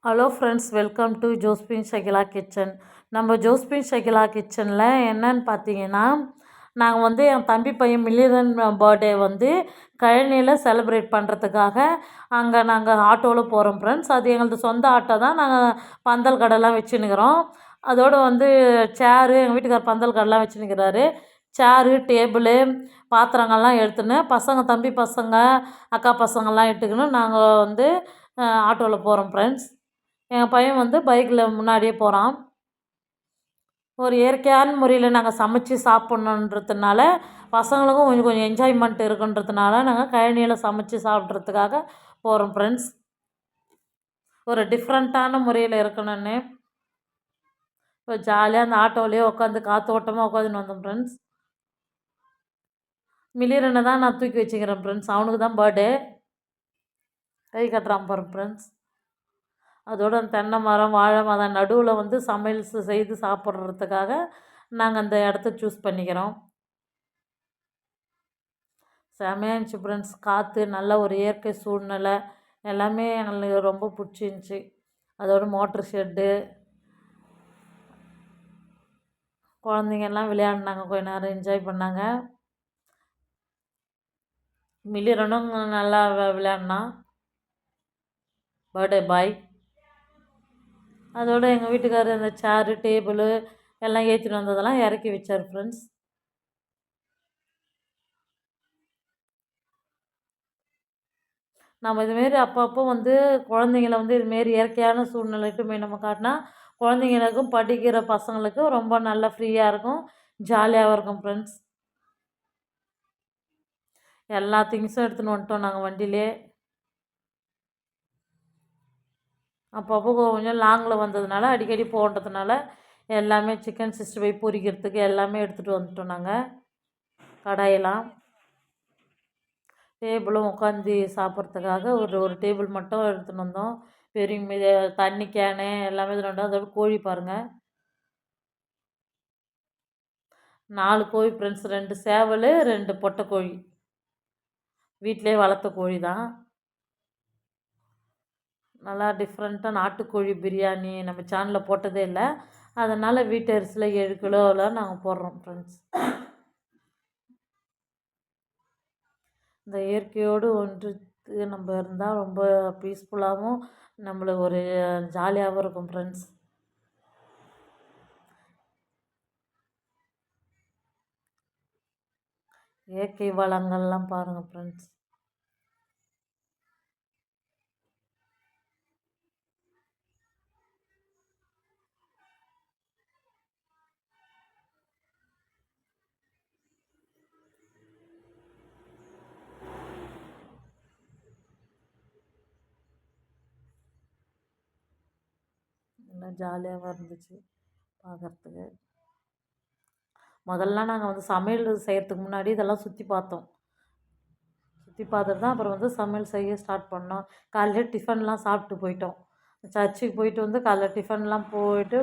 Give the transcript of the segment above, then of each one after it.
Hello friends, welcome to Josephine Shakila kitchen. நம்ம Josephine Shakila கிச்சனில் என்னன்னு பார்த்தீங்கன்னா, நாங்கள் வந்து என் தம்பி பையன் மில்லிரன் பர்த்டே வந்து கழனியில் செலிப்ரேட் பண்ணுறதுக்காக அங்கே நாங்கள் ஆட்டோவில் போகிறோம் ஃப்ரெண்ட்ஸ். அது எங்களது சொந்த ஆட்டோ தான். நாங்கள் பந்தல் கடைலாம் வச்சுன்னுக்கிறோம். அதோடு வந்து சேரு, எங்கள் வீட்டுக்கார் பந்தல் கடைலாம் வச்சுன்னுக்கிறாரு. சேரு, டேபிளு, பாத்திரங்கள்லாம் எடுத்துன்னு தம்பி பசங்க, அக்கா பசங்கள்லாம் இட்டுக்குன்னு நாங்கள் வந்து ஆட்டோவில் போகிறோம் ஃப்ரெண்ட்ஸ். எங்கள் பையன் வந்து பைக்கில் முன்னாடியே போகிறான். ஒரு இயற்கையான முறையில் நாங்கள் சமைச்சு சாப்பிட்ணுன்றதுனால பசங்களுக்கும் கொஞ்சம் கொஞ்சம் என்ஜாய்மெண்ட் இருக்குன்றதுனால நாங்கள் கழனியில் சமைச்சு சாப்பிட்றதுக்காக போகிறோம் ஃப்ரெண்ட்ஸ். ஒரு டிஃப்ரெண்ட்டான முறையில் இருக்கணும்னு இப்போ ஜாலியாக அந்த ஆட்டோவிலேயே உட்காந்து காற்றோட்டமாக உட்காந்துன்னு வந்தோம் ஃப்ரெண்ட்ஸ். மிளிரனை தான் நான் தூக்கி வச்சுக்கிறேன் ஃப்ரெண்ட்ஸ். அவனுக்கு தான் பர்த்டே. கை கட்டுறான் பாருங்க ஃப்ரெண்ட்ஸ். அதோடு அந்த தென்னை மரம், வாழை மரம் நடுவில் வந்து சமையல் செய்து சாப்பிட்றதுக்காக நாங்கள் அந்த இடத்த சூஸ் பண்ணிக்கிறோம். செமையாக இருந்துச்சு ஃப்ரெண்ட்ஸ். காற்று, நல்ல ஒரு இயற்கை சூழ்நிலை எல்லாமே எங்களுக்கு ரொம்ப பிடிச்சிருந்துச்சி. அதோட மோட்ரு ஷெட்டு, குழந்தைங்கெல்லாம் விளையாடினாங்க, கொஞ்ச நேரம் என்ஜாய் பண்ணாங்க. மில்லிரனும் நல்லா விளையாடினான், பர்த்டே பாய். அதோடு எங்கள் வீட்டுக்காரர் அந்த சேரு, டேபிளு எல்லாம் ஏற்றிட்டு வந்ததெல்லாம் இறக்கி வச்சார் ஃப்ரெண்ட்ஸ். நம்ம இதுமாரி அப்பப்போ வந்து குழந்தைங்கள வந்து இதுமாரி இயற்கையான சூழ்நிலைக்கு போய் நம்ம காட்டினா குழந்தைங்களுக்கும் படிக்கிற பசங்களுக்கும் ரொம்ப நல்லா ஃப்ரீயாக இருக்கும், ஜாலியாகவும் இருக்கும் ஃப்ரெண்ட்ஸ். எல்லா திங்ஸும் எடுத்துன்னு வந்துட்டோம் நாங்கள் வண்டியிலே. அப்பப்போ கொஞ்சம் லாங்கில் வந்ததுனால அடிக்கடி போன்றதுனால எல்லாமே சிக்கன் 65 பொரிக்கிறதுக்கு எல்லாமே எடுத்துகிட்டு வந்துட்டோம் நாங்கள். கடாயெல்லாம், டேபிளும் உட்காந்து சாப்பிட்றதுக்காக ஒரு டேபிள் மட்டும் எடுத்துன்னு வந்தோம். பெரிய தண்ணி கேனு எல்லாமே எடுத்துன்னு வந்தோம். அதோட கோழி பாருங்கள், 4 கோழி ஃப்ரெண்ட்ஸ். 2 சேவல், 2 பொட்டைக்கோழி. வீட்டிலே வளர்த்த கோழி தான். நல்லா டிஃப்ரெண்ட்டாக நாட்டுக்கோழி பிரியாணி நம்ம சேனலில் போட்டதே இல்லை. அதனால் வீட்டு அரிசியில் 7 கிலோவில் நாங்கள் போடுறோம் ஃப்ரெண்ட்ஸ். இந்த இயற்கையோடு ஒன்று நம்ம இருந்தால் ரொம்ப பீஸ்ஃபுல்லாகவும் நம்மளுக்கு ஒரு ஜாலியாகவும் இருக்கும் ஃப்ரெண்ட்ஸ். இயற்கை வளங்கள்லாம் பாருங்கள் ஃப்ரெண்ட்ஸ். நல்லா ஜாலியாகவும் இருந்துச்சு பார்க்குறதுக்கு. முதல்ல நாங்கள் வந்து சமையல் செய்கிறதுக்கு முன்னாடி இதெல்லாம் சுற்றி பார்த்தோம். சுற்றி பார்த்துட்டு தான் அப்புறம் வந்து சமையல் செய்ய ஸ்டார்ட் பண்ணோம். காலையில் டிஃபன்லாம் சாப்பிட்டு போயிட்டோம். சர்ச்சுக்கு போயிட்டு வந்து காலைல டிஃபன்லாம் போயிட்டு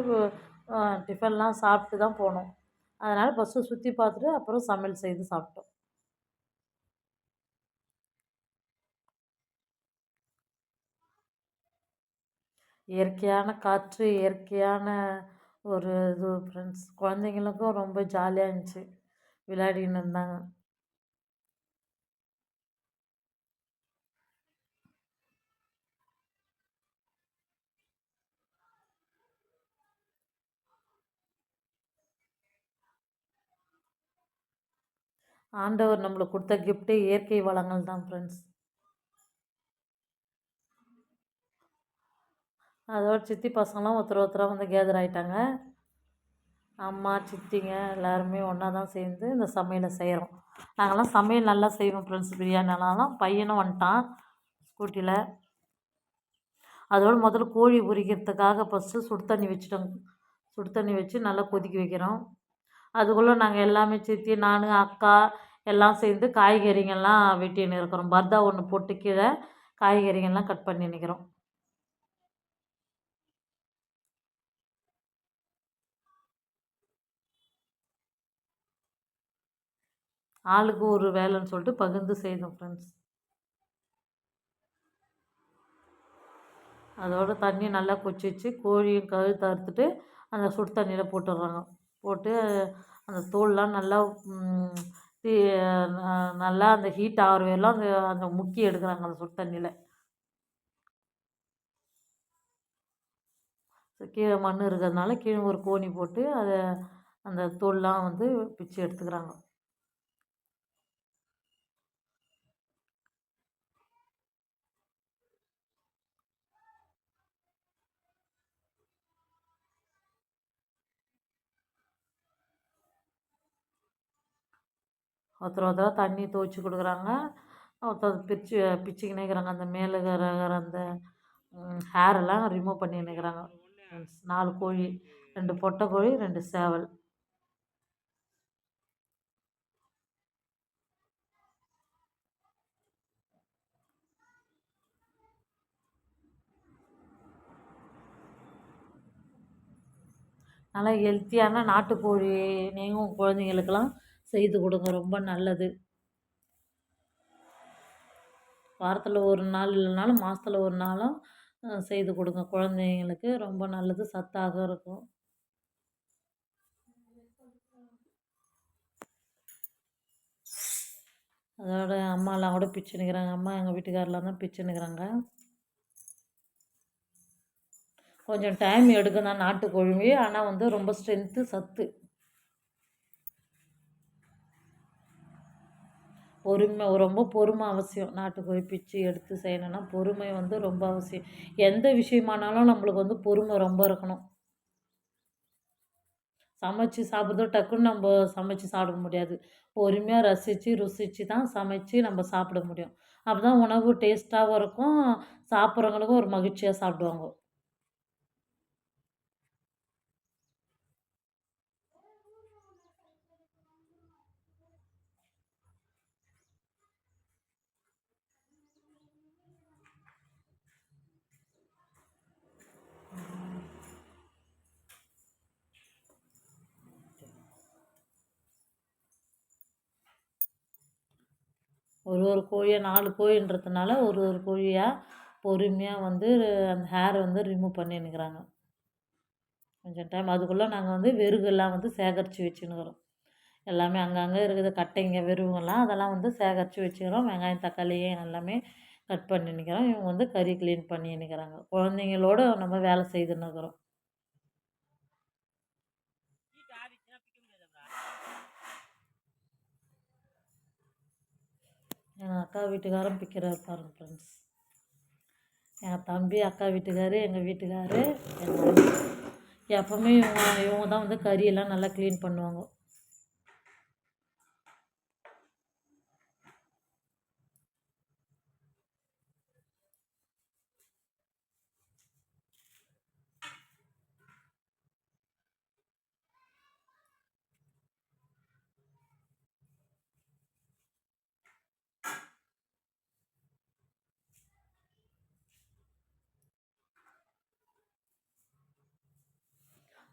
டிஃபன்லாம் சாப்பிட்டு தான் போனோம். அதனால் ஃபஸ்ட்டு சுற்றி பார்த்துட்டு அப்புறம் சமையல் செய்து சாப்பிட்டோம். இயற்கையான காற்று, இயற்கையான ஒரு இது ஃப்ரெண்ட்ஸ். குழந்தைங்களுக்கும் ரொம்ப ஜாலியாக இருந்துச்சு, விளையாடின்னு இருந்தாங்க. ஆண்டவர் நம்மளுக்கு கொடுத்த கிஃப்ட்டே இயற்கை வளங்கள் தான் ஃப்ரெண்ட்ஸ். அதோட சித்தி பசங்களாம் ஒருத்தராக வந்து கேதர் ஆகிட்டாங்க. அம்மா, சித்திங்க எல்லாருமே ஒன்றா தான் சேர்ந்து இந்த சமையலை செய்கிறோம். நாங்கள்லாம் சமையல் நல்லா செய்வோம் ஃப்ரெண்ட்ஸ். பிரியாணிலாம் பையனும் வந்துட்டான் ஸ்கூட்டியில். அதோடு முதல்ல கோழி பொரிக்கிறதுக்காக ஃபஸ்ட்டு சுடு தண்ணி வச்சுட்டோம். சுடு தண்ணி வச்சு நல்லா கொதிக்க வைக்கிறோம். அதுக்குள்ளே நாங்கள் எல்லாமே சித்தி, நான், அக்கா எல்லாம் சேர்ந்து காய்கறிங்கள்லாம் வெட்டின்னு இருக்கிறோம். பர்தா ஒன்று போட்டு கீழே காய்கறிங்கள்லாம் கட் பண்ணி நிற்கிறோம். ஆளுக்கு ஒரு வேலைன்னு சொல்லிட்டு பகிர்ந்து செய்தோம் ஃப்ரெண்ட்ஸ். அதோட தண்ணி நல்லா கொதிச்சு கோழியும் கழுத்து அறுத்துட்டு அந்த சுடு தண்ணியில் போட்டுடுறாங்க. போட்டு அந்த தோல்லாம் நல்லா தீ நல்லா அந்த ஹீட் ஆகிற வரையிலும் அந்த அந்த முக்கி எடுக்கிறாங்க அந்த சுடு தண்ணியில். கீழே மண் இருக்கிறதுனால கீழே ஒரு கோணி போட்டு அதை அந்த தோல்லாம் வந்து பிச்சு எடுத்துக்கிறாங்க. ஒருத்தர் தண்ணி துவைச்சி கொடுக்குறாங்க. ஒருத்தர் பிச்சுக்கினே இருக்கிறாங்க. அந்த மேலே இருக்கிற அந்த ஹேரெல்லாம் ரிமூவ் பண்ணின்னு இருக்கிறாங்க. 4 கோழி, 2 பொட்டை கோழி, 2 சேவல். நல்லா ஹெல்த்தியான நாட்டுக்கோழி நீங்களும் குழந்தைங்களுக்கெல்லாம் செய்து கொடுங்க, ரொம்ப நல்லது. வாரத்தில் ஒரு நாள் இல்லைனாலும் மாதத்தில் ஒரு நாளும் செய்து கொடுங்க குழந்தைங்களுக்கு, ரொம்ப நல்லது, சத்தாக இருக்கும். அதோட அம்மாலாம் கூட பிச்சுன்னுக்கிறாங்க. அம்மா எங்கள் வீட்டுக்காரெலாம் தான் பிச்சுன்னுக்கிறாங்க. கொஞ்சம் டைம் எடுக்கும் தான் நாட்டுக்கோழி, ஆனால் வந்து ரொம்ப ஸ்ட்ரென்த்து, சத்து. பொறுமை, ரொம்ப பொறுமை அவசியம். நாட்டுக்கோழி பிச்சு எடுத்து செய்யணுன்னா பொறுமை வந்து ரொம்ப அவசியம். எந்த விஷயமானாலும் நம்மளுக்கு வந்து பொறுமை ரொம்ப இருக்கணும். சமைச்சு சாப்பிட்றதோ டக்குன்னு நம்ம சமைச்சு சாப்பிட முடியாது. பொறுமையாக ரசித்து ருசித்து தான் சமைச்சு நம்ம சாப்பிட முடியும். அப்போ தான் உணவு டேஸ்ட்டாகவும் இருக்கும், சாப்பிட்றவங்களுக்கும் ஒரு மகிழ்ச்சியாக சாப்பிடுவாங்க. ஒரு கோழியை 4 கோழின்றதுனால ஒரு கோழியாக பொறுமையாக வந்து அந்த ஹேரை வந்து ரிமூவ் பண்ணின்னுக்கிறாங்க. கொஞ்சம் டைம் அதுக்குள்ளே நாங்கள் வந்து வெறுகெல்லாம் வந்து சேகரித்து வச்சுன்னுக்குறோம். எல்லாமே அங்கங்கே இருக்குது கட்டைங்க வெறுங்கெல்லாம், அதெல்லாம் வந்து சேகரித்து வச்சுக்கிறோம். வெங்காயம் தக்காளியும் எல்லாமே கட் பண்ணின்னுக்கிறோம். இவங்க வந்து கறி க்ளீன் பண்ணின்னுக்கிறாங்க. குழந்தைங்களோட நம்ம வேலை செய்துன்னுக்குறோம். எங்கள் அக்கா வீட்டுக்காரரும் பிக்கிறாரு பாருங்க ஃப்ரெண்ட்ஸ். எங்கள் தம்பி, அக்கா வீட்டுக்காரு, எங்கள் வீட்டுக்காரு, எங்கள் ஒய்ஃப். எப்போவுமே இவங்க தான் வந்து கறியெல்லாம் நல்லா க்ளீன் பண்ணுவாங்க.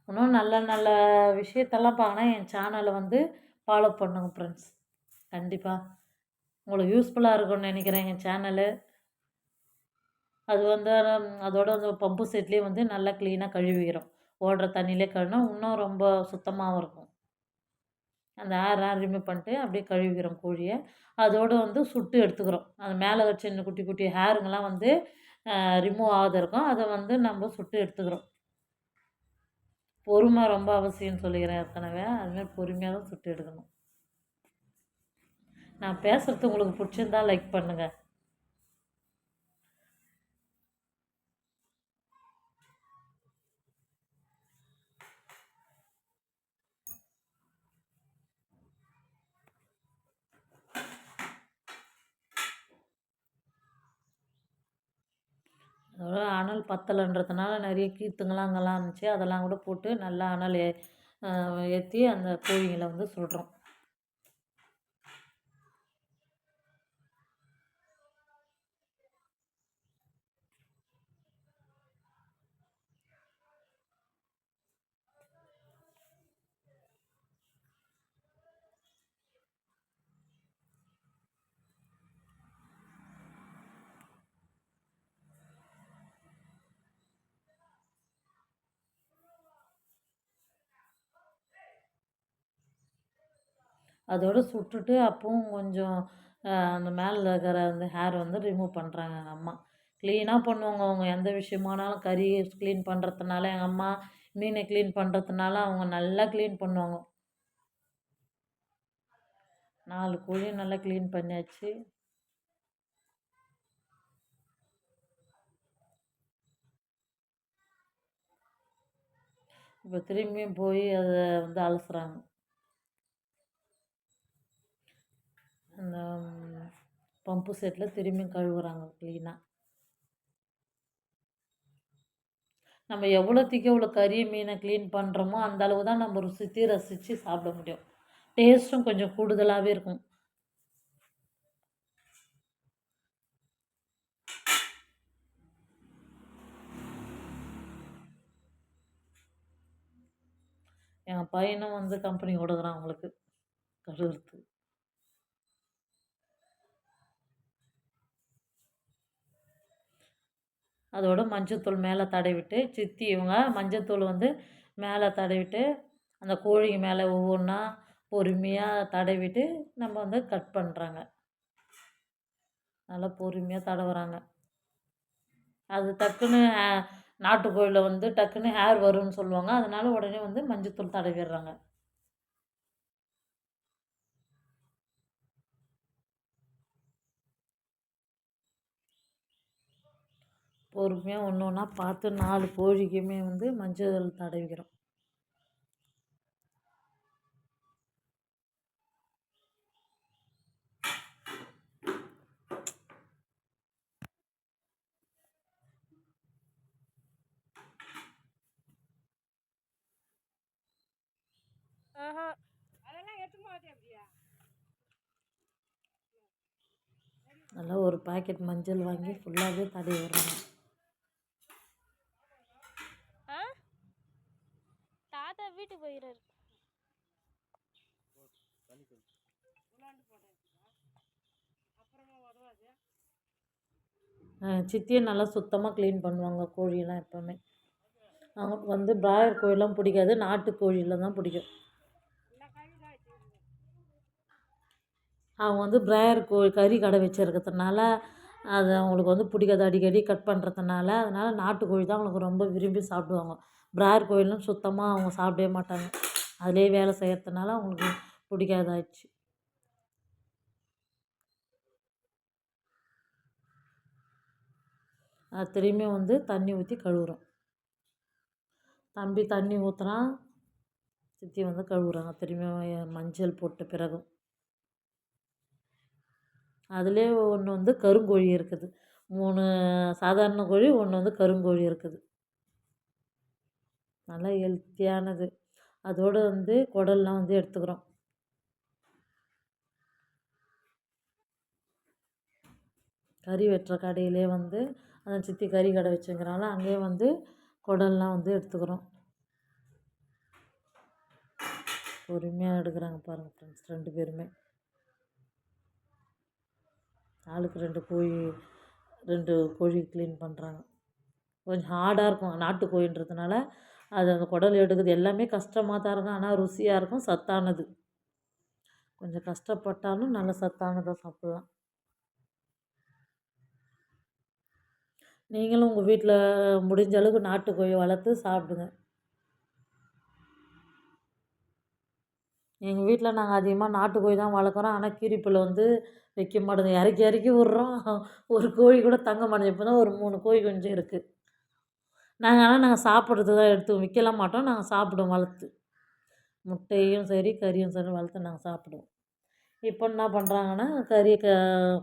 இன்னும் நல்ல நல்ல விஷயத்தெல்லாம் பார்க்கணுன்னா என் சேனலை வந்து ஃபாலோ பண்ணுங்க ஃப்ரெண்ட்ஸ். கண்டிப்பாக உங்களுக்கு யூஸ்ஃபுல்லாக இருக்கும்னு நினைக்கிறேன் எங்கள் சேனலு. அது வந்து அதோட வந்து பம்பு செட்லேயே வந்து நல்லா க்ளீனாக கழுவிக்கிறோம். ஓடுற தண்ணியிலே கழுவினா இன்னும் ரொம்ப சுத்தமாகவும் இருக்கும். அந்த ஏர்லாம் ரிமூவ் பண்ணிட்டு அப்படியே கழுவிக்கிறோம் கோழியை. அதோடு வந்து சுட்டு எடுத்துக்கிறோம். அது மேலே ஒரு சின்ன குட்டி குட்டி ஹேருங்கெல்லாம் வந்து ரிமூவ் ஆகாத இருக்கும். அதை வந்து நம்ம சுட்டு எடுத்துக்கிறோம். பொறுமை ரொம்ப அவசியம்னு சொல்லிக்கிறேன் ஏற்கனவே. அதுமாதிரி பொறுமையாக தான் சுட்டு எடுக்கணும். நான் பேசுகிறது உங்களுக்கு பிடிச்சிருந்தா லைக் பண்ணுங்கள். அதோட அனல் பத்தலைன்றதுனால நிறைய கீத்துங்கலாம் அங்கெல்லாம் இருந்துச்சு. அதெல்லாம் கூட போட்டு நல்லா அனல் ஏற்றி அந்த கோழிங்களை வந்து சுடுறோம். அதோடு சுட்டுட்டு அப்பவும் கொஞ்சம் அந்த மேலே இருக்கிற அந்த ஹேர் வந்து ரிமூவ் பண்ணுறாங்க எங்கள் அம்மா. க்ளீனாக பண்ணுவாங்க அவங்க. எந்த விஷயமானாலும் கறி க்ளீன் பண்ணுறதுனால எங்கள் அம்மா, மீனை க்ளீன் பண்ணுறதுனால அவங்க நல்லா க்ளீன் பண்ணுவாங்க. 4 கோழியும் நல்லா க்ளீன் பண்ணியாச்சு. இப்போ திரும்பியும் போய் அதை வந்து அலசுறாங்க. அந்த பம்பு செட்டில் திரும்பியும் கழுவுறாங்க க்ளீனாக. நம்ம எவ்வளோத்துக்கு எவ்வளோ கறி மீனை க்ளீன் பண்ணுறோமோ அந்த அளவு தான் நம்ம ருசித்து ரசித்து சாப்பிட முடியும். டேஸ்ட்டும் கொஞ்சம் கூடுதலாகவே இருக்கும். என் பையனும் வந்து கம்பெனி கொடுக்குறான் அவங்களுக்கு கழுவுறதுக்கு. அதோட மஞ்சத்தூள் மேலே தடவிட்டு சித்தி இவங்க மஞ்சத்தூள் வந்து மேலே தடவிட்டு அந்த கோழிக்கு மேலே ஒவ்வொன்றா பொறுமையாக தடவிட்டு நம்ம வந்து கட் பண்ணுறாங்க. நல்லா பொறுமையாக தடவுறாங்க. அது டக்குன்னு நாட்டுக்கோழியில் வந்து டக்குன்னு ஹேர் வரும்னு சொல்லுவாங்க. அதனால உடனே வந்து மஞ்சத்தூள் தடவிடுறாங்க. பொறுமையாக ஒன்று ஒன்றா பார்த்து 4 கோழிக்குமே வந்து மஞ்சள் தடவிக்கிறோம். நல்லா ஒரு பாக்கெட் மஞ்சள் வாங்கி ஃபுல்லாகவே தடவி விடுறாங்க. தாத்தா வீட்டுக்கு போயிடுறாரு. சித்தியை நல்லா சுத்தமாக க்ளீன் பண்ணுவாங்க கோழியெல்லாம் எப்போவுமே. அவங்களுக்கு வந்து பிராய்லர் கோழிலாம் பிடிக்காது, நாட்டுக்கோழியில் தான் பிடிக்கும். அவங்க வந்து பிராய்லர் கோழி கறி கடை வச்சுருக்கிறதுனால அது அவங்களுக்கு வந்து பிடிக்காது, அடிக்கடி கட் பண்ணுறதுனால. அதனால் நாட்டுக்கோழி தான் அவங்களுக்கு ரொம்ப விரும்பி சாப்பிடுவாங்க. பிராய்லர் கோழிலாம் சுத்தமாக அவங்க சாப்பிடவே மாட்டாங்க. அதிலே வேலை செய்கிறதுனால அவங்களுக்கு பிடிக்காதாயிடுச்சு. அது திரும்பியும் வந்து தண்ணி ஊற்றி கழுவுறோம். தம்பி தண்ணி ஊற்றுறான், சித்தி வந்து கழுவுறாங்க திரும்பியும் மஞ்சள் போட்ட பிறகும். அதிலே ஒன்று வந்து கருங்கோழி இருக்குது. 3 சாதாரண கோழி, ஒன்று வந்து கருங்கோழி இருக்குது. நல்லா ஹெல்த்தியானது. அதோடு வந்து குடல்லாம் வந்து எடுத்துக்கிறோம். கறி வெட்டுற கடையிலே வந்து அந்த சித்தி கறி கடை வச்சுருக்கிறாங்கள அங்கேயே வந்து குடல்லாம் வந்து எடுத்துக்கிறோம். பொறுமையாக எடுக்கிறாங்க பாருங்கள் ஃப்ரெண்ட்ஸ் 2 பேருமே. ஆளுக்கு 2 கோழி க்ளீன் பண்ணுறாங்க. கொஞ்சம் ஹார்டாக இருக்கும் நாட்டுக்கோழின்றதுனால. அது அந்த குடல் எடுக்கிறது எல்லாமே கஷ்டமாக தான் இருக்கும். ஆனால் ருசியாக இருக்கும், சத்தானது. கொஞ்சம் கஷ்டப்பட்டாலும் நல்ல சத்தானதாக சாப்பிட்லாம். நீங்களும் உங்கள் வீட்டில் முடிஞ்ச அளவுக்கு நாட்டுக்கோழி வளர்த்து சாப்பிடுங்க. எங்கள் வீட்டில் நாங்கள் அதிகமாக நாட்டுக்கோழி தான் வளர்க்குறோம். ஆனால் கீரிப்புள்ள வந்து வைக்க மாட்டேங்குது. இறக்கி இறக்கி விட்றோம், ஒரு கோழி கூட தங்க மாட்டேங்குது. இப்போ தான் ஒரு 3 கோழி குஞ்சு இருக்குது. நாங்கள் சாப்பிட்றது தான் எடுத்து விற்கலாம் மாட்டோம். நாங்கள் சாப்பிடுவோம் வளர்த்து. முட்டையும் சரி கறியும் சரி வளர்த்து நாங்கள் சாப்பிடுவோம். இப்போ என்ன பண்ணுறாங்கன்னா கறி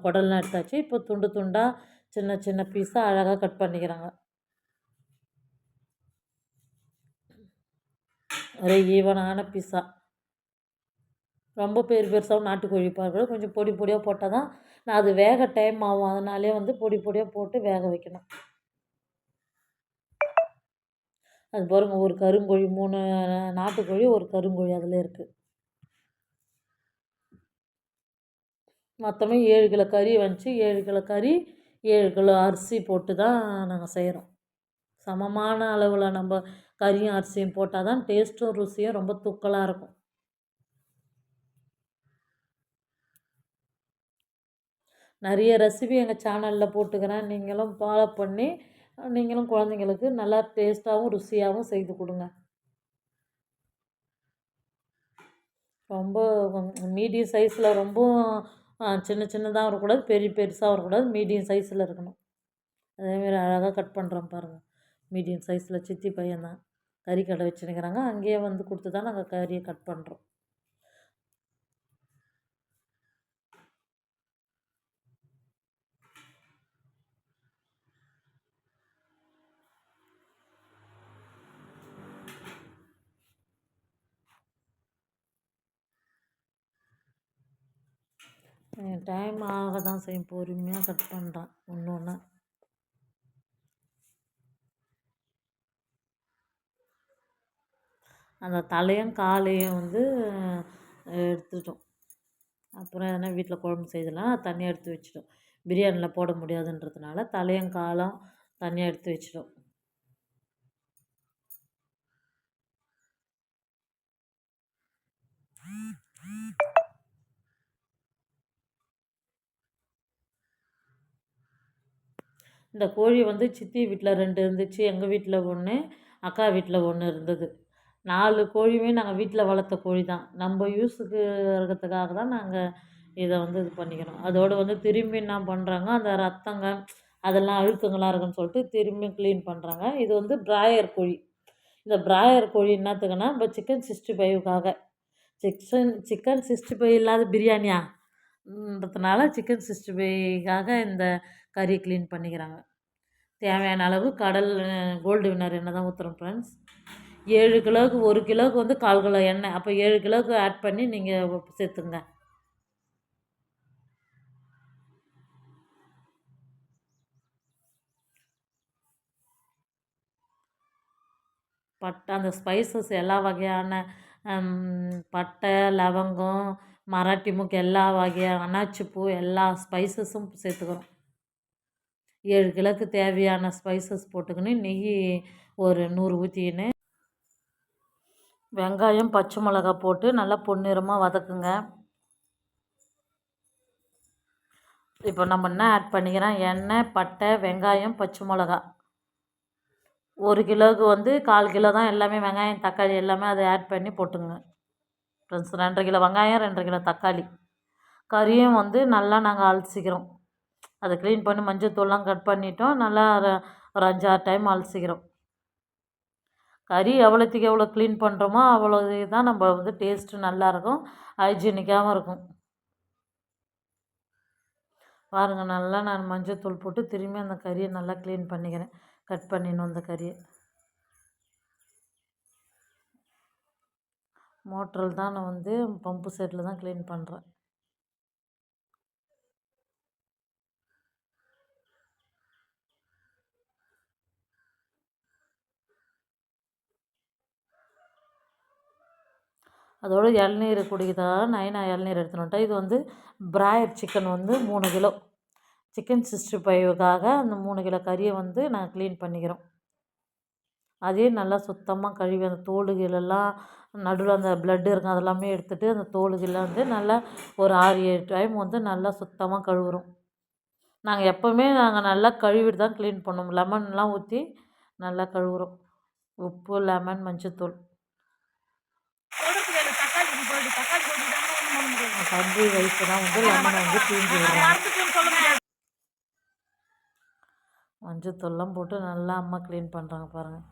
குடல்லாம் எடுத்தாச்சு. இப்போ துண்டு துண்டாக சின்ன சின்ன பீஸாக அழகாக கட் பண்ணிக்கிறாங்க. ஒரே ஈவனான பீஸா. ரொம்ப பெருசாகவும் நாட்டுக்கோழி பார்க்கக்கூடாது, கொஞ்சம் பொடி பொடியாக போட்டால் தான் அது வேக டைம் ஆகும். அதனாலே வந்து பொடி பொடியாக போட்டு வேக வைக்கணும். அது பாருங்கள், ஒரு கருங்கோழி, 3 நாட்டுக்கோழி, ஒரு கருங்கோழி அதில் இருக்குது. மொத்தமே 7 கிலோ கறி வந்துச்சு. 7 கிலோ கறி, 7 கிலோ அரிசி போட்டு தான் நாங்கள் செய்கிறோம். சமமான அளவில் நம்ம கறியும் அரிசியும் போட்டால் தான் டேஸ்ட்டும் ருசியும் ரொம்ப தூக்கலாக இருக்கும். நிறைய ரெசிபி எங்கள் சேனலில் போட்டுக்கிறேன், நீங்களும் ஃபாலோ பண்ணி நீங்களும் குழந்தைங்களுக்கு நல்லா டேஸ்ட்டாகவும் ருசியாகவும் செய்து கொடுங்க. ரொம்ப மீடியம் சைஸில் ரொம்பவும் சின்ன சின்னதாக வரக்கூடாது, பெரிய பெருசாக வரக்கூடாது, மீடியம் சைஸில் இருக்கணும். அதேமாரி அழகாக கட் பண்ணுறோம் பாருங்கள். மீடியம் சைஸில் சித்தி பையன் தான் கறி கடை வச்சுருக்கிறாங்க, அங்கேயே வந்து கொடுத்து தான் நாங்கள் கறியை கட் பண்ணுறோம். டைம் ஆக தான் செய்யும், பொறுமையாக கட் பண்ணுறான் ஒன்று ஒன்று. அந்த தலையும் காலையும் வந்து எடுத்துட்டோம். அப்புறம் எதனா வீட்டில் குழம்பு செய்தலாம் தனியாக எடுத்து வச்சிட்டோம். பிரியாணியில் போட முடியாதுன்றதுனால தலையும் காலும் தனியாக எடுத்து வச்சிட்டோம். இந்த கோழி வந்து சித்தி வீட்டில் 2 இருந்துச்சு, எங்கள் வீட்டில் 1, அக்கா வீட்டில் 1 இருந்தது. 4 கோழியுமே நாங்கள் வீட்டில் வளர்த்த கோழி தான். நம்ம யூஸுக்கு இருக்கிறதுக்காக தான் நாங்கள் இதை வந்து இது பண்ணிக்கிறோம். அதோடு வந்து திரும்பி என்ன பண்ணுறாங்க, அந்த ரத்தங்க அதெல்லாம் அழுக்குங்களாக இருக்குன்னு சொல்லிட்டு திரும்பி க்ளீன் பண்ணுறாங்க. இது வந்து பிராயர் கோழி. இந்த பிராயர் கோழி என்னத்துக்குன்னா, நம்ம சிக்கன் 65க்காக. சிக்கன் 65 இல்லாத பிரியாணியா ன்றதுனால சிக்கன் 65க்காக இந்த கறி க்ளீன் பண்ணிக்கிறாங்க. தேவையான அளவு கடல் கோல்டு வின்னர் எண்ணெய் தான் ஊற்றுறோம் ஃப்ரெண்ட்ஸ். 7 கிலோவுக்கு 1 கிலோவுக்கு வந்து 1/4 கிலோ எண்ணெய், அப்போ 7 கிலோவுக்கு ஆட் பண்ணி நீங்கள் சேர்த்துங்க. பட்டை அந்த ஸ்பைசஸ் எல்லா வகையான பட்டை, லவங்கம், மராட்டி மூக்கு எல்லா வகையான அன்னாச்சிப்பூ எல்லா ஸ்பைசஸும் சேர்த்துக்கிறோம். 7 கிலோவுக்கு தேவையான ஸ்பைசஸ் போட்டுக்கின்னு நெய் ஒரு 100 ஊற்றிக்கின்னு வெங்காயம் பச்சை மிளகா போட்டு நல்லா பொன்னிறமாக வதக்குங்க. இப்போ நம்ம என்ன ஆட் பண்ணிக்கிறோம், எண்ணெய், பட்டை, வெங்காயம், பச்சை மிளகா. 1 கிலோவுக்கு வந்து 1/4 கிலோ தான் எல்லாமே, வெங்காயம் தக்காளி எல்லாமே அதை ஆட் பண்ணி போட்டுங்க ஃப்ரெண்ட்ஸ். 2.5 கிலோ வெங்காயம், 2.5 கிலோ தக்காளி. கறியும் வந்து நல்லா நாங்கள் அலசிக்கிறோம். அதை க்ளீன் பண்ணி மஞ்சத்தூள்லாம் கட் பண்ணிட்டோம். நல்லா ஒரு 5-6 டைம் அலசிக்கிறோம். கறி எவ்வளோத்துக்கு எவ்வளோ க்ளீன் பண்ணுறோமோ அவ்வளோ தான் நம்ம வந்து டேஸ்ட்டு நல்லாயிருக்கும், ஹைஜீனிக்காகவும் இருக்கும். பாருங்கள், நல்லா நான் மஞ்சத்தூள் போட்டு திரும்பி அந்த கறியை நல்லா க்ளீன் பண்ணிக்கிறேன். கட் பண்ணிடணும் அந்த கறியை. மோட்டரில் தான் நான் வந்து பம்பு செட்டில் தான் க்ளீன் பண்ணுறேன். அதோடு இளநீர் குடிக்கிறதாக நைனா இளநீர் எடுத்துன்னு வந்துட்டேன். இது வந்து பிராயர் சிக்கன் வந்து 3 கிலோ. சிக்கன் 65க்காக அந்த 3 கிலோ கறியை வந்து நான் க்ளீன் பண்ணிக்கிறோம். அதையும் நல்லா சுத்தமாக கழுவி அந்த தோலுகளெல்லாம் நடுவில் அந்த ப்ளட்டு இருக்கும் அதெல்லாமே எடுத்துகிட்டு அந்த தோலுகள்லாம் வந்து நல்லா ஒரு 6-7 டைம் வந்து நல்லா சுத்தமாக கழுவுறோம். நாங்கள் எப்போவுமே நல்லா கழுவிட்டு தான் க்ளீன் பண்ணுவோம். லெமன்லாம் ஊற்றி நல்லா கழுவுறோம். உப்பு, லெமன், மஞ்சத்தூள். தம்பி வயசு தான் வந்து லெமனை வந்து பிழிஞ்சு விடுறாங்க. மஞ்சத்தூள்லாம் போட்டு நல்லா அம்மா க்ளீன் பண்ணுறாங்க பாருங்கள்.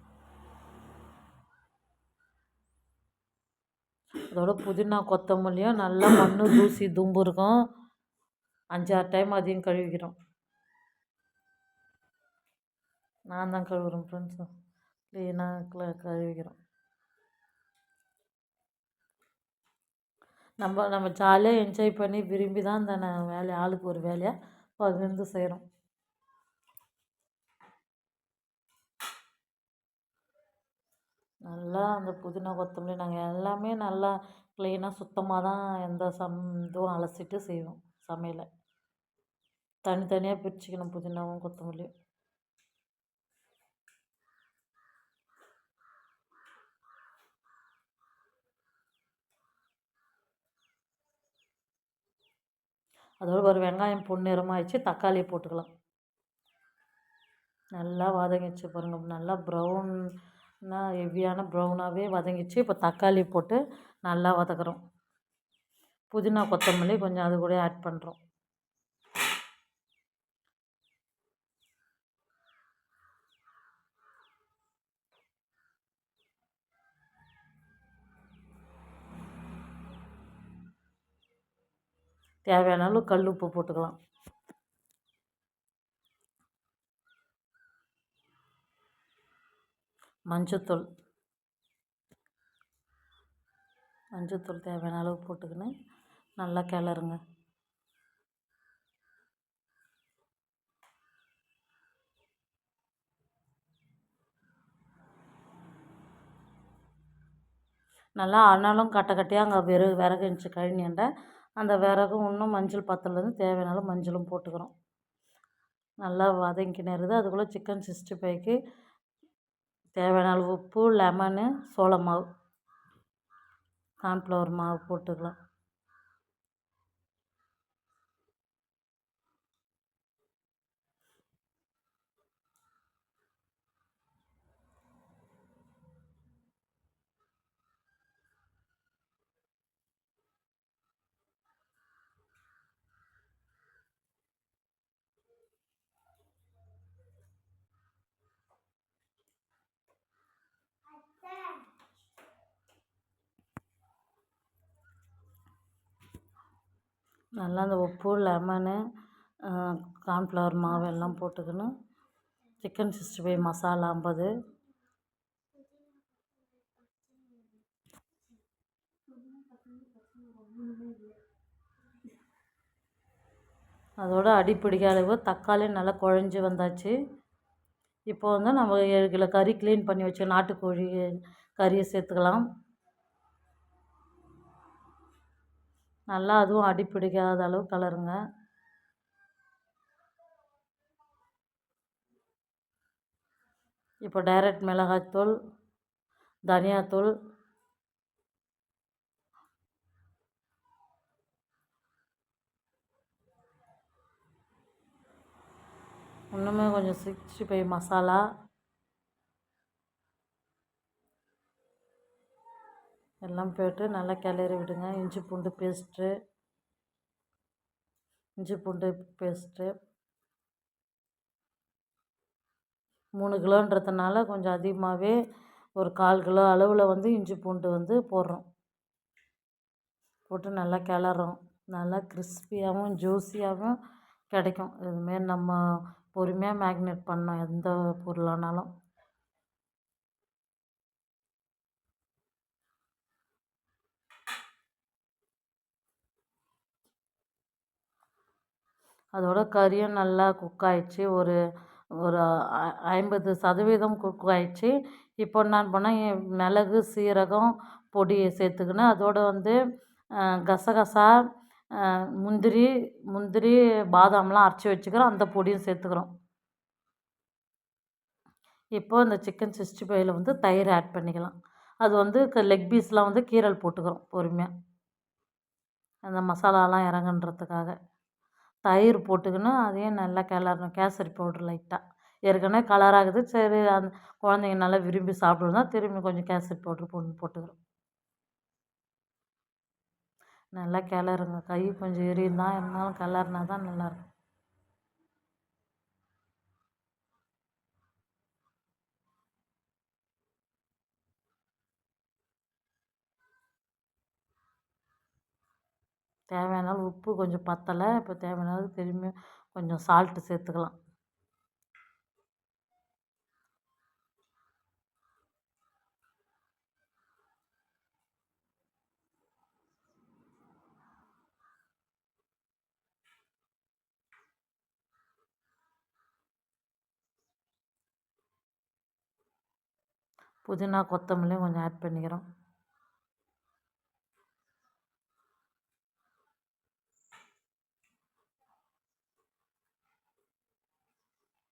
அதோட புதினா கொத்தமல்லியும் நல்லா மண் தூசி தும்பு இருக்கும். 5-6 டைம் அதையும் கழுவிக்கிறோம். நான் தான் கழுவுறேன் ஃப்ரெண்ட்ஸு. க்ளீனாக கழுவிக்கிறோம். நம்ம ஜாலியாக என்ஜாய் பண்ணி விரும்பி தான் இந்த வேலையை ஆளுக்கு ஒரு வேலையாக பகிர்ந்து செய்கிறோம். நல்லா அந்த புதினா கொத்தமல்லி நாங்கள் எல்லாமே நல்லா க்ளீனாக சுத்தமாக தான் எந்த இதுவும் அலசிட்டு செய்வோம் சமையலை. தனித்தனியாக பிரிச்சுக்கணும் புதினாவும் கொத்தமல்லியும். அதோட ஒரு வெங்காயம் பொன்னிறமாகிடுச்சு, தக்காளியை போட்டுக்கலாம். நல்லா வதங்கிச்சு பாருங்கள், நல்லா ப்ரௌன்னா ஹெவியான ப்ரௌனாகவே வதங்கிச்சு. இப்போ தக்காளி போட்டு நல்லா வதக்குறோம். புதினா கொத்தமல்லி கொஞ்சம் அது கூட ஆட் பண்ணுறோம். தேவையான அளவு கல் உப்பு போட்டுக்கலாம். மஞ்சத்தூள் தேவையான அளவு போட்டுக்கின்னு நல்லா கிளறுங்க. நல்லா ஆனாலும் கட்டையாக அங்கே விறகு இருந்துச்சு கழனியாண்ட, அந்த விறகும் இன்னும் மஞ்சள் பத்தலேருந்து தேவையான அளவு மஞ்சளும் போட்டுக்கிறோம். நல்லா வதங்கிக்கின்னு இருக்குது. அதுக்குள்ளே சிக்கன் 65க்கு தேவையான அளவு உப்பு, லெமனு, சோள மாவு, கார்ன்ஃப்ளவர் மாவு போட்டுக்கலாம். நல்லா அந்த உப்பு, லெமனு, கார்ன்ஃப்ளவர் மாவு எல்லாம் போட்டுக்கின்னு சிக்கன் 65 மசாலா 50, அதோட அடிப்பிடிக்காத அளவு தக்காளி நல்லா குழஞ்சி வந்தாச்சு. இப்போ வந்து நம்ம 7 கிலோ கறி க்ளீன் பண்ணி வச்ச நாட்டுக்கோழி கறியை சேர்த்துக்கலாம். நல்லா அதுவும் அடிப்பிடிக்காத அளவு கலருங்க. இப்போ டைரக்ட் மிளகாய்த்தூள், தனியாத்தூள், இன்னுமே கொஞ்சம் 65 மசாலா எல்லாம் போட்டு நல்லா கிளறி விடுங்க. இஞ்சி பூண்டு பேஸ்ட்டு 3 கிலோன்றதுனால கொஞ்சம் அதிகமாகவே ஒரு 1/4 கிலோ அளவில் வந்து இஞ்சி பூண்டு வந்து போடுறோம். போட்டு நல்லா கிளறோம். நல்லா கிறிஸ்பியாகவும் ஜூஸியாகவும் கிடைக்கும். இதுமாரி நம்ம பொறுமையாக மேக்னேட் பண்ணோம் எந்த பொருளானாலும். அதோட கறியும் நல்லா குக் ஆகிடுச்சு. ஒரு ஒரு 50% குக் ஆகிடுச்சு. இப்போ என்ன பண்ணேன், மிளகு, சீரகம் பொடியை சேர்த்துக்கின்னு அதோடு வந்து கசகசா, முந்திரி, பாதாம்லாம் அரைச்சி வச்சுக்கிறோம், அந்த பொடியும் சேர்த்துக்கிறோம். இப்போது இந்த சிக்கன் 65ல் வந்து தயிர் ஆட் பண்ணிக்கலாம். அது வந்து லெக் பீஸ்லாம் வந்து கீரல் போட்டுக்கிறோம் பொறுமையாக, அந்த மசாலாலாம் இறங்குன்றதுக்காக. தயிர் போட்டுக்கின்னு அதையும் நல்லா கிளறணும். கேசரி பவுட்ரு லைட்டாக, ஏற்கனவே கலராகுது, சரி அந்த குழந்தைங்க நல்லா விரும்பி சாப்பிடுதான் திரும்பி கொஞ்சம் கேசரி பவுட்ரு போட்டுக்கிறோம். நல்லா கிளறுங்க. கை கொஞ்சம் எரியும் தான், இருந்தாலும் கிளறுனா தான் நல்லாயிருக்கும். தேவையான அளவு உப்பு கொஞ்சம் பத்தலை, இப்போ தேவையான அளவு திரும்பி கொஞ்சம் சால்ட்டு சேர்த்துக்கலாம். புதினா கொத்தமல்லியும் கொஞ்சம் ஆட் பண்ணிக்கிறோம்.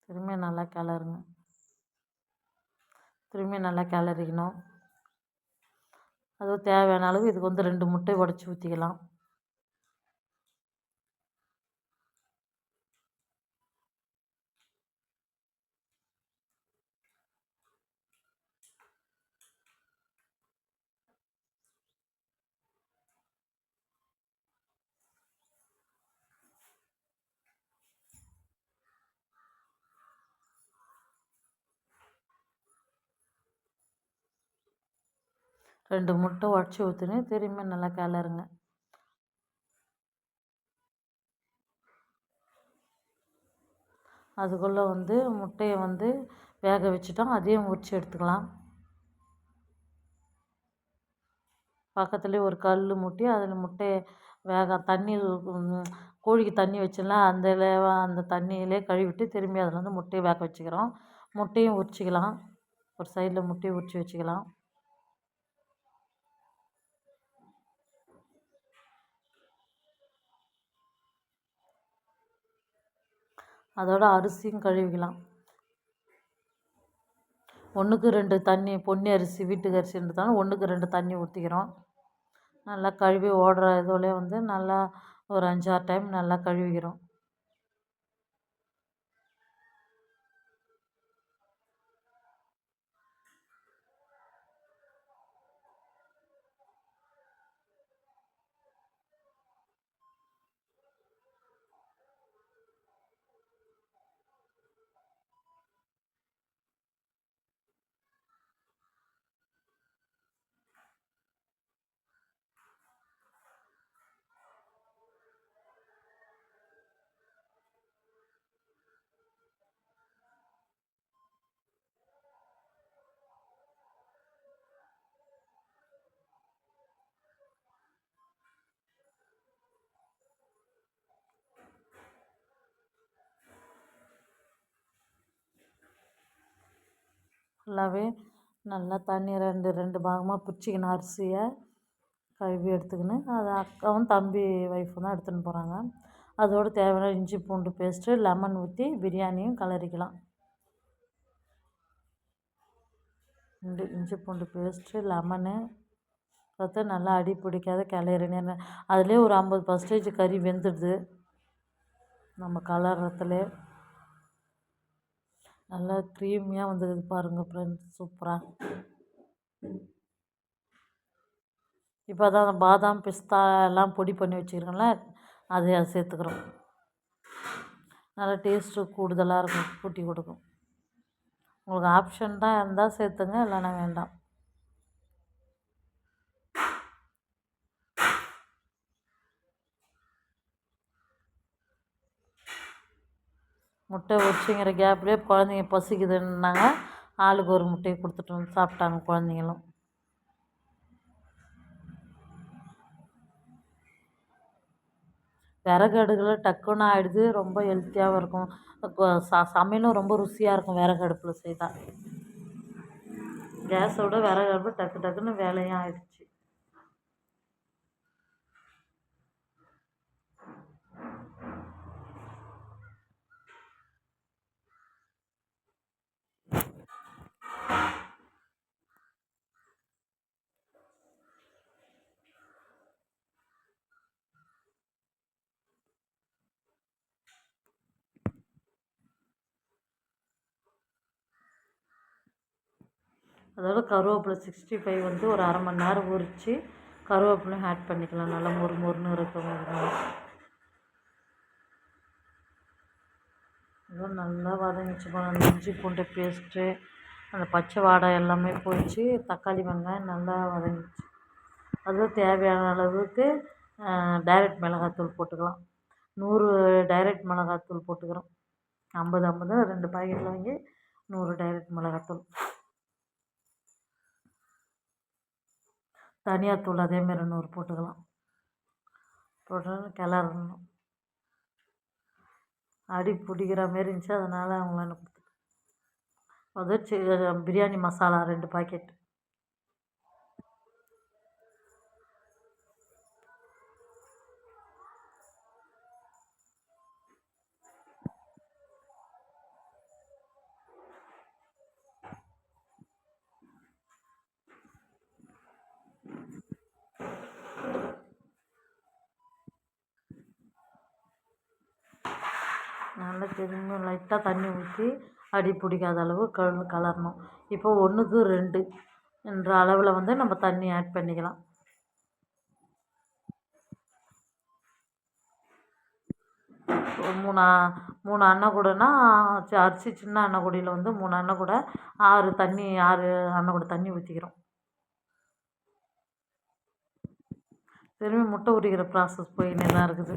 திரும்பி நல்லா கிளறுங்க. திரும்பி நல்லா கிளறிக்கணும். அதுவும் தேவையான அளவு இதுக்கு வந்து 2 முட்டை உடச்சி ஊற்றிக்கலாம். 2 முட்டை உடச்சி ஊற்றினு திரும்பி நல்லா கிளறுங்க. அதுக்குள்ளே வந்து முட்டையை வந்து வேக வச்சுட்டோம், அதையும் உரித்து எடுத்துக்கலாம். பக்கத்துலேயே ஒரு கல் மூட்டி அதில் முட்டையை தண்ணி கோழிக்கு தண்ணி வச்சிடலாம், அந்த தண்ணியிலே கழுவிட்டு திரும்பி அதில் வந்து முட்டையை வேக வச்சுக்கிறோம். முட்டையும் உரிச்சிக்கலாம், ஒரு சைடில் முட்டையை உரித்து வச்சுக்கலாம். அதோட அரிசியும் கழுவிக்கலாம். 1க்கு 2 தண்ணி, பொன்னி அரிசி வீட்டுக்கு அரிசின்றதால 1க்கு 2 தண்ணி ஊற்றிக்கிறோம். நல்லா கழுவி ஓடுற இதுலேயே வந்து நல்லா ஒரு 5-6 டைம் நல்லா கழுவிக்கிறோம். ஃபுல்லாகவே நல்லா தண்ணி 2 பாகமாக பிரிச்சிக்கணும். அரிசியை கழுவி எடுத்துக்கின்னு அதை அக்காவும் தம்பி ஒய்ஃபும் தான் எடுத்துன்னு போகிறாங்க. அதோடு தேவையான இஞ்சி பூண்டு பேஸ்ட்டு, லெமன் ஊற்றி பிரியாணியும் கலரிக்கலாம். இஞ்சி பூண்டு பேஸ்ட்டு, லெமனு பார்த்து நல்லா அடி பிடிக்காத கிளறினு அதிலே ஒரு 50% கறி வெந்துடுது. நம்ம கலர்றதுலே நல்லா க்ரீமியாக வந்துடுது பாருங்கள் ஃப்ரெண்ட்ஸ், சூப்பராக. இப்போ தான் பாதாம் பிஸ்தா எல்லாம் பொடி பண்ணி வச்சுக்கிறோம்ல, அதை சேர்த்துக்கிறோம். நல்லா டேஸ்ட்டு கூடுதலாக இருக்கும், கூட்டி கொடுக்கும். உங்களுக்கு ஆப்ஷன் தான் இருந்தால் சேர்த்துங்க, இல்லைன்னா வேண்டாம். முட்டை உரிச்சிங்கிற கேப்லேயே குழந்தைங்க பசிக்குதுன்னாங்க, ஆளுக்கு ஒரு முட்டையை கொடுத்துட்டு சாப்பிட்டாங்க குழந்தைங்களும். விறகு அடுப்பில் டக்குன்னு ஆகிடுது, ரொம்ப ஹெல்த்தியாகவும் இருக்கும். சமையலும் ரொம்ப ருசியாக இருக்கும் விறகு அடுப்பில் செய்தால். கேஸோட விறகு அடுப்பு டக்கு டக்குன்னு வேலையும் ஆகிடுச்சு. அதோட கருவேப்பிலை 65 வந்து ஒரு அரை மணி நேரம் உரித்து கருவேப்பிலையும் ஆட் பண்ணிக்கலாம். நல்லா மொறு மொறுன்னு இருக்கும். இதெல்லாம் நல்லா வதங்கிச்சு. அந்த இஞ்சி பூண்டு பேஸ்ட்டு, அந்த பச்சை வாடை எல்லாமே போயிடுச்சு. தக்காளி வெங்காயம் நல்லா வதங்கிச்சு. அதுவும் தேவையான அளவுக்கு டைரக்ட் மிளகாத்தூள் போட்டுக்கலாம். 100 டைரக்ட் மிளகாத்தூள் போட்டுக்கிறோம். 50 2 பாக்கெட்டில் வாங்கி 100 டைரக்ட் மிளகாத்தூள். தனியாத்தூள் அதேமாரி 100 போட்டுக்கலாம். போட்டு கிளறணும். அடி பிடிக்கிற மாரி இருந்துச்சு, அதனால் அவங்களாண்ட கொடுத்துட்டேன். அது பிரியாணி மசாலா 2 பாக்கெட். நல்லா திரும்ப லைட்டாக தண்ணி ஊற்றி அடி பிடிக்காத அளவு கலரணும். இப்போ 1க்கு 2 என்ற அளவில் வந்து நம்ம தண்ணி ஆட் பண்ணிக்கலாம். மூணு அன்னக்கூடைனா அரிசி சின்ன அன்னக்கூடையில் வந்து 3 அன்னக்கூடை 6 அன்னக்கூடை தண்ணி ஊற்றிக்கிறோம். திரும்பி முட்டை உரிக்கிற ப்ராசஸ் போயின்னே தான் இருக்குது.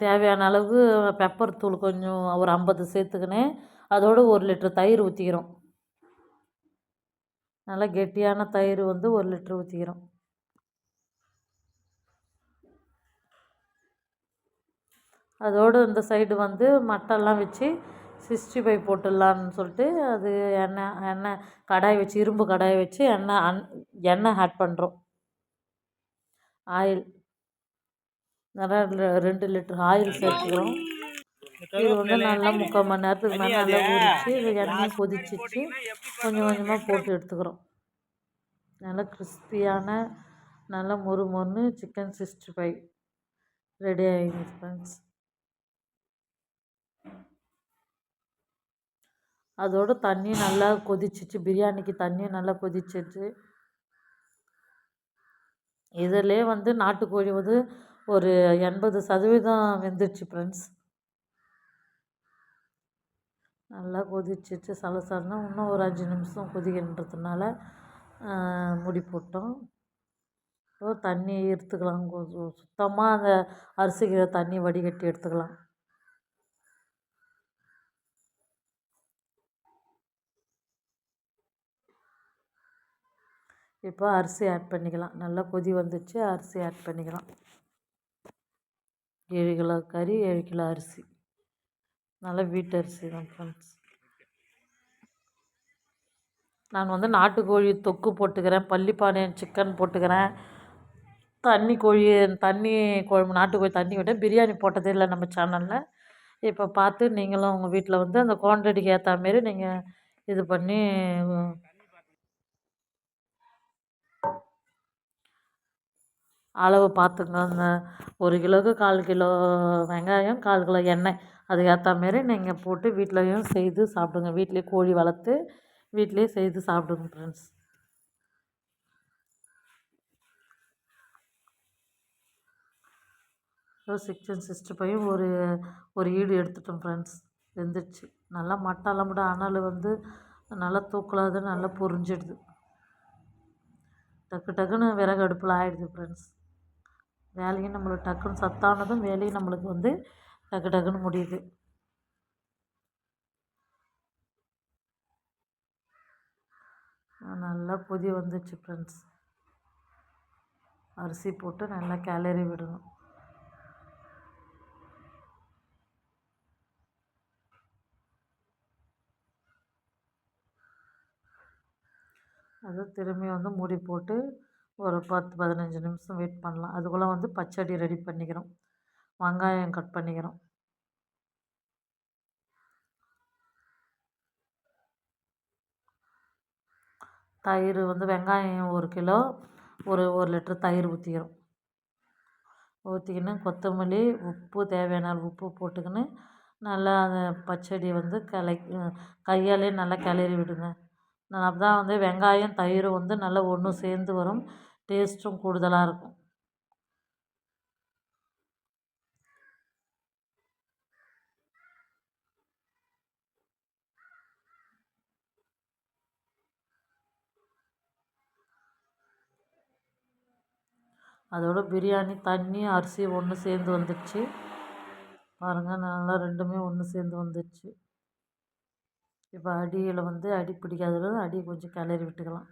தேவையான அளவு பெப்பர் தூள் கொஞ்சம் ஒரு 50 சேர்த்துக்கினேன். அதோடு 1 லிட்டர் தயிர் ஊற்றிக்கிறோம். நல்லா கெட்டியான தயிர் வந்து 1 லிட்டர் ஊற்றிக்கிறோம். அதோடு இந்த சைடு வந்து மட்டன்லாம் வச்சு 65 போட்டுடலான்னு சொல்லிட்டு அது எண்ணெய் கடாய் வச்சு இரும்பு கடாய் வச்சு எண்ணெய் ஆட் பண்ணுறோம். ஆயில் நல்லா 2 லிட்டர் ஆயில் சேர்த்துக்கிறோம். இது வந்து நல்லா 3/4 மணி நேரத்துக்கு மேலே நல்லா ஊறிச்சு. இது எண்ணெய் கொதிச்சிச்சு. கொஞ்சம் கொஞ்சமாக போட்டு எடுத்துக்கிறோம். நல்லா கிறிஸ்பியான நல்லா மொறு மொறுன்னு சிக்கன் 65 ரெடி ஆகிடுச்சு ஃப்ரெண்ட்ஸ். அதோடு தண்ணி நல்லா கொதிச்சிச்சு. பிரியாணிக்கு தண்ணி நல்லா கொதிச்சிச்சு. இதிலே வந்து நாட்டுக்கோழி வந்து ஒரு 80% வெந்துடுச்சு ஃப்ரெண்ட்ஸ். நல்லா கொதிச்சிச்சு சலசலன்னு. இன்னும் ஒரு 5 நிமிஷம் கொதிக்கின்றதுனால மூடி போட்டோம். தண்ணி எடுத்துக்கலாம். சுத்தமாக அந்த அரிசிக்கு தண்ணி வடிகட்டி எடுத்துக்கலாம். இப்போ அரிசி ஆட் பண்ணிக்கலாம். நல்லா கொதி வந்துச்சு. அரிசி ஆட் பண்ணிக்கலாம். 7 கிலோ கறி 7 கிலோ அரிசி. நல்லா வீட்டு அரிசி தான் ஃப்ரெண்ட்ஸ். நான் வந்து நாட்டுக்கோழி தொக்கு போட்டுக்கிறேன். பள்ளிப்பாளையம் சிக்கன் போட்டுக்கிறேன். தண்ணி குழம்பு நாட்டுக்கோழி தண்ணி விட பிரியாணி போட்டதே இல்லை நம்ம சேனலில். இப்போ பார்த்து நீங்களும் உங்கள் வீட்டில் வந்து அந்த குவான்டிட்டிக்கு ஏற்ற மாரி நீங்கள் இது பண்ணி அளவு பார்த்துங்க. அந்த 1 கிலோவுக்கு 1/4 கிலோ வெங்காயம் 1/4 கிலோ எண்ணெய் அதுக்கு ஏற்ற மாரி நீங்கள் போட்டு வீட்லேயும் செய்து சாப்பிடுங்க. வீட்டிலே கோழி வளர்த்து வீட்டிலே செய்து சாப்பிடுங்க ஃப்ரெண்ட்ஸ். சிக்கன் 65 ஒரு ஈடு எடுத்துட்டோம் ஃப்ரெண்ட்ஸ். வெந்துடுச்சு. நல்லா மட்டெல்லாம் கூட அனல் வந்து நல்லா தூக்கலாது நல்லா பொரிஞ்சிடுது. டக்கு டக்குன்னு விறகு அடுப்பில் ஆகிடுது ஃப்ரெண்ட்ஸ். வேலையும் நம்மளுக்கு டக்குன்னு சத்தானதும் வேலையும் நம்மளுக்கு வந்து டக்கு டக்குன்னு முடியுது. நல்லா கொதி வந்துச்சு ஃப்ரெண்ட்ஸ். அரிசி போட்டு நல்லா கிளறி விடணும். அது திரும்பி வந்து மூடி போட்டு ஒரு 10-15 நிமிஷம் வெயிட் பண்ணலாம். அதுக்குள்ளே வந்து பச்சடி ரெடி பண்ணிக்கிறோம். வெங்காயம் கட் பண்ணிக்கிறோம். தயிர் வந்து வெங்காயம் 1 கிலோ 1 லிட்டர் தயிர் ஊற்றிக்கின்னு கொத்தமல்லி உப்பு தேவையான அளவு உப்பு போட்டுக்கின்னு நல்லா அந்த பச்சடி வந்து கையாலே நல்லா கிளறி விடுங்க. அப்போ தான் வந்து வெங்காயம் தயிரும் வந்து நல்லா ஒன்று சேர்ந்து வரும். டேஸ்ட்டும் கூடுதலாக இருக்கும். அதோட பிரியாணி தண்ணி அரிசி ஒன்று சேர்ந்து வந்துடுச்சு பாருங்கள். நல்லா ரெண்டுமே ஒன்று சேர்ந்து வந்துடுச்சு. இப்போ அடியில் வந்து அடி பிடிக்காத அடி கொஞ்சம் கிளறி விட்டுக்கலாம்.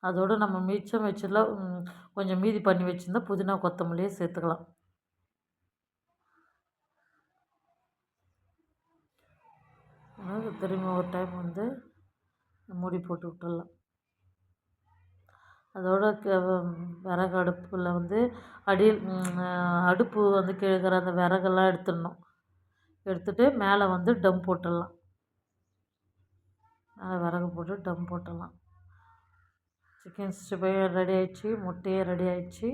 அதோடு நம்ம மிச்சம் வச்சுல கொஞ்சம் மீதி பண்ணி வச்சுருந்தா புதினா கொத்தமல்லியே சேர்த்துக்கலாம். திரும்ப ஒரு டைம் வந்து மூடி போட்டு விட்டுடலாம். அதோட விறகு அடுப்பில் வந்து அடுப்பு வந்து கிழக்கிற அந்த விறகெல்லாம் எடுத்துடணும். எடுத்துகிட்டு மேலே வந்து டம் போட்டுடலாம். மேலே விறகு போட்டு டம் போட்டுடலாம். சிக்கன் 65 ரெடி ஆகிடுச்சு. முட்டையும் ரெடி ஆகிடுச்சு.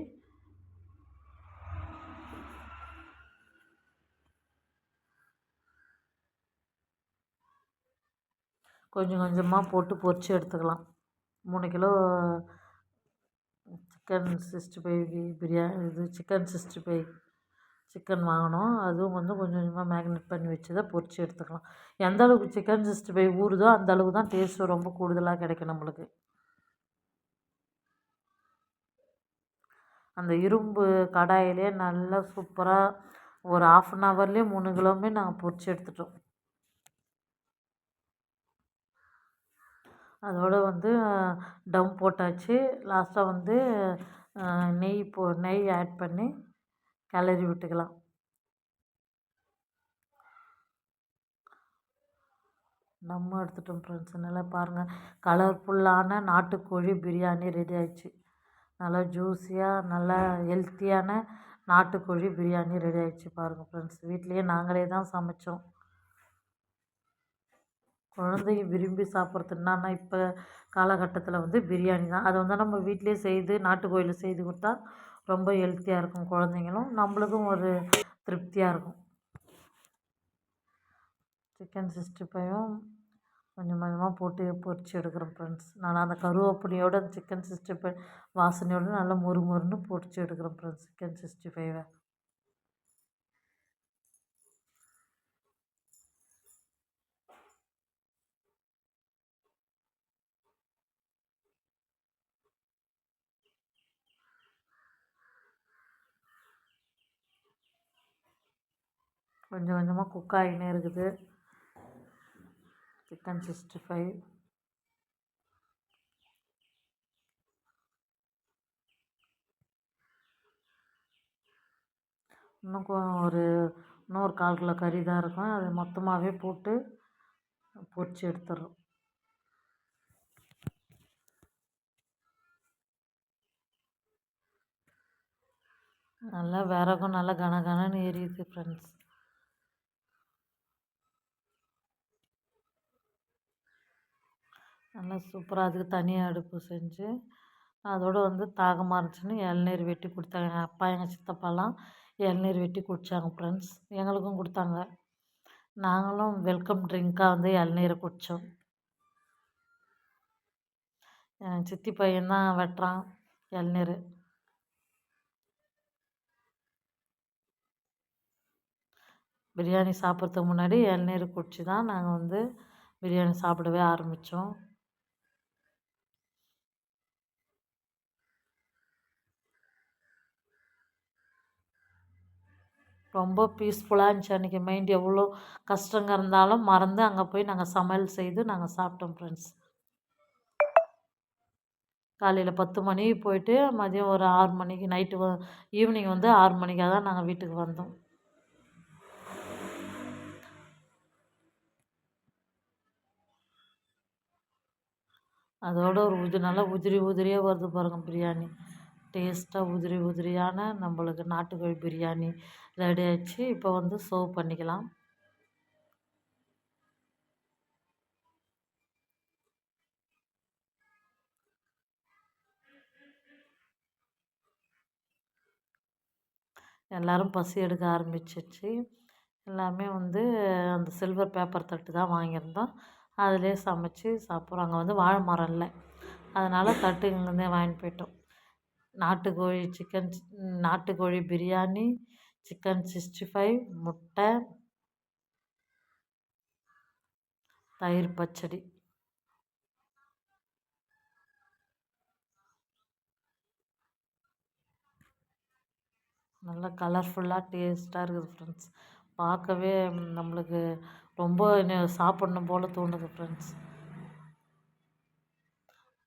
கொஞ்சம் கொஞ்சமாக போட்டு பொரித்து எடுத்துக்கலாம். 3 kilo chicken 65 biryani chicken 65 chicken வாங்கினோம். அதுவும் கொஞ்சம் கொஞ்சமாக மேக்னேட் பண்ணி வச்சதை பொரித்து எடுத்துக்கலாம். எந்த அளவுக்கு சிக்கன் 65 ஊறுதோ அந்த அளவுக்கு தான் டேஸ்ட்டு ரொம்ப கூடுதலாக கிடைக்கும் நம்மளுக்கு. அந்த இரும்பு கடாயிலே நல்லா சூப்பராக ஒரு 1/2 3 கிலோவுமே நாங்கள் பொரித்து எடுத்துட்டோம். அதோடு டம் போட்டாச்சு. லாஸ்ட்டாக நெய் ஆட் பண்ணி கிளறி விட்டுக்கலாம். நம்ம எடுத்துட்டோம் ஃப்ரெண்ட்ஸ். நல்லா பாருங்கள், கலர்ஃபுல்லான நாட்டுக்கோழி பிரியாணி ரெடி ஆயிடுச்சு. நல்லா ஜூஸியாக நல்லா ஹெல்த்தியான நாட்டுக்கோழி பிரியாணி ரெடி ஆயிடுச்சு பாருங்கள் ஃப்ரெண்ட்ஸ். வீட்லேயே நாங்களே தான் சமைச்சோம். குழந்தைங்க விரும்பி சாப்பிட்றது என்னன்னா இப்போ காலகட்டத்தில் பிரியாணி தான். அதை நம்ம வீட்டிலே செய்து நாட்டுக்கோழியில் செய்து கொடுத்தா ரொம்ப ஹெல்த்தியாக இருக்கும். குழந்தைங்களும் நம்மளுக்கும் ஒரு திருப்தியாக இருக்கும். சிக்கன் 65ம் கொஞ்சம் கொஞ்சமாக போட்டு பொரித்து எடுக்கிறோம் ஃப்ரெண்ட்ஸ். நான் அந்த கருவேப்பிலையோடு அந்த சிக்கன் 65 வாசனையோடு நல்லா மொறுன்னு பொரித்து எடுக்கிறோம் ஃப்ரெண்ட்ஸ் சிக்கன் 65. கொஞ்சம் கொஞ்சமாக குக் ஆகினே இருக்குது சிக்கன் 65. இன்னும் இன்னொரு 1/4 கிலோ கறி தான் இருக்கும். அது மொத்தமாகவே போட்டு பொரித்து எடுத்துடுறோம். நல்லா விறகும் நல்லா கனகனன்னு எரியுது ஃப்ரெண்ட்ஸ். நல்லா சூப்பராக அதுக்கு தனியாக அடுப்பு செஞ்சு அதோடு தாகமாக இருந்துச்சுன்னு இளநீர் வெட்டி கொடுத்தாங்க. எங்கள் அப்பா எங்கள் சித்தப்பாலாம் இளநீர் வெட்டி குடித்தாங்க ஃப்ரெண்ட்ஸ். எங்களுக்கும் கொடுத்தாங்க. நாங்களும் வெல்கம் ட்ரிங்காக இளநீரை குடித்தோம். என் சித்தி பையன்தான் வெட்டுறான் இளநீர். பிரியாணி சாப்பிட்றதுக்கு முன்னாடி இளநீர் குடிச்சு தான் நாங்கள் பிரியாணி சாப்பிடவே ஆரம்பித்தோம். ரொம்ப பீஸ்ஃபுல்லாக இருந்துச்சு அன்றைக்கி. மைண்ட் எவ்வளோ கஷ்டங்க இருந்தாலும் மறந்து அங்கே போய் நாங்கள் சமையல் செய்து நாங்கள் சாப்பிட்டோம் ஃப்ரெண்ட்ஸ். காலையில் 10 மணிக்கு போயிட்டு மதியம் ஒரு 6 மணிக்கு ஈவினிங் 6 மணிக்காக தான் நாங்கள் வீட்டுக்கு வந்தோம். அதோட நல்லா உதிரியாக வருது பாருங்கள் பிரியாணி. டேஸ்ட்டாக உதிரியான நம்மளுக்கு நாட்டுக்கோழி பிரியாணி ரெடி ஆகிடுச்சு. இப்போ சர்வ் பண்ணிக்கலாம். எல்லோரும் பசி எடுக்க ஆரம்பிச்சிச்சு. எல்லாமே அந்த சில்வர் பேப்பர் தட்டு தான் வாங்கியிருந்தோம். அதிலே சமைச்சு சாப்பிட்றோம். அங்கே வாழை மரம் இல்லை, அதனால் தட்டு இங்கேருந்தே வாங்கிட்டு போயிட்டோம். நாட்டுக்கோழி பிரியாணி, சிக்கன் 65, முட்டை, தயிர் பச்சடி. நல்லா கலர்ஃபுல்லாக டேஸ்ட்டாக இருக்குது ஃப்ரெண்ட்ஸ். பார்க்கவே நம்மளுக்கு ரொம்ப சாப்பிட்ணும் போல் தோணுது ஃப்ரெண்ட்ஸ்.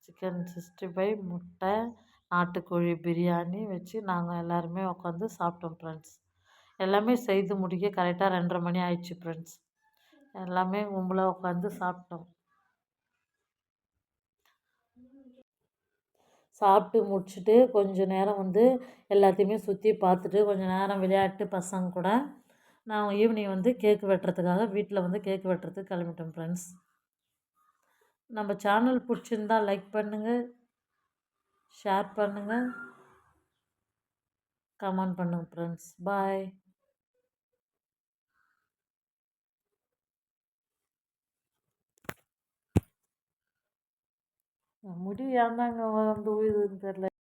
சிக்கன் 65, முட்டை, நாட்டுக்கோழி பிரியாணி வச்சு நாங்கள் எல்லாருமே உட்காந்து சாப்பிட்டோம் ஃப்ரெண்ட்ஸ். எல்லாமே செய்து முடிக்க கரெக்டாக 2:30 மணி ஆயிடுச்சு ஃப்ரெண்ட்ஸ். எல்லாமே கும்பலாக உட்காந்து சாப்பிட்டோம். சாப்பிட்டு முடிச்சுட்டு கொஞ்சம் நேரம் எல்லாத்தையுமே சுற்றி பார்த்துட்டு கொஞ்சம் நேரம் விளையாட்டு பசங்க கூட நான் ஈவினிங் கேக்கு வெட்டுறதுக்காக வீட்டில் கேக்கு வெட்டுறதுக்கு கிளம்பிட்டோம் ஃப்ரெண்ட்ஸ். நம்ம சேனல் பிடிச்சிருந்தா லைக் பண்ணுங்கள், ஷேர் பண்ணுங்கள், கமெண்ட் பண்ணுங்கள் ஃப்ரெண்ட்ஸ். பாய். முடி ஏன் தாங்க வந்து உழுதுன்னு தெரில